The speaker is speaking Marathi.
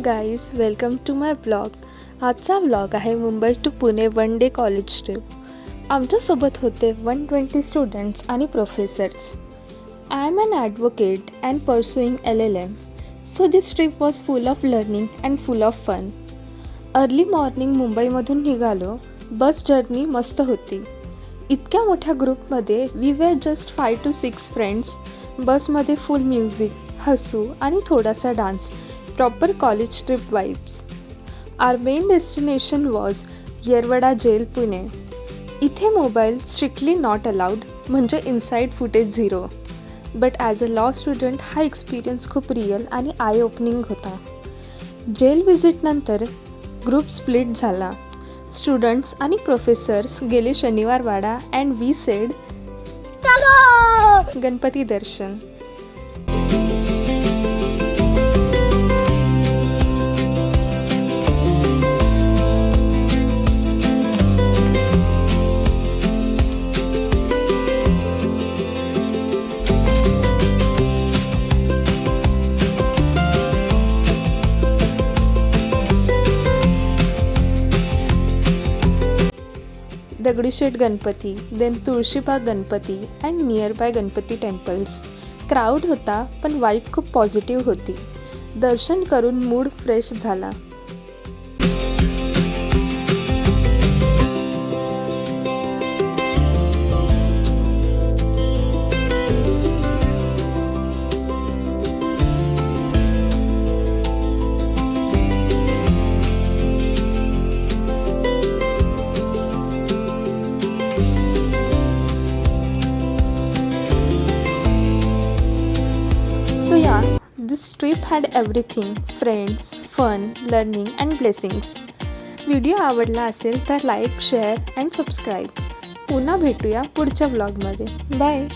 Guys, welcome to my blog. आजचा व्लॉग आहे Mumbai to Pune one day college trip. आमच्यासोबत होते 120 स्टुडंट्स आणि professors. I am an advocate and pursuing LLM. So this trip was full of learning and full of fun. Early morning मुंबईमधून निघालो. बस जर्नी मस्त होती. इतक्या मोठ्या ग्रुपमध्ये we were just 5 to 6 friends. बसमध्ये फुल म्युझिक, हसू आणि थोडासा dance. Proper college trip vibes. Our main destination was Yerawada jail, Pune. इथे मोबाईल स्ट्रिक्टली नॉट अलाउड, म्हणजे inside footage 0. But as a law student हा एक्सपिरियन्स खूप रिअल आणि आय ओपनिंग होता. जेल व्हिजिटनंतर ग्रुप स्प्लिट झाला. स्टुडंट्स आणि प्रोफेसर्स गेले Shaniwarwada and we said Ganpati darshan. Dagdusheth Ganpati, then Tulshibaug Ganpati and nearby Ganpati temples. Crowd होता पण वाईब खूप पॉझिटिव्ह होती. दर्शन करून मूड फ्रेश झाला. So yeah, this trip had everything: friends, fun, learning and blessings. Video आवडला असेल तर लाईक, शेअर अँड सबस्क्राईब. पुन्हा भेटूया पुढच्या व्लॉगमध्ये. बाय.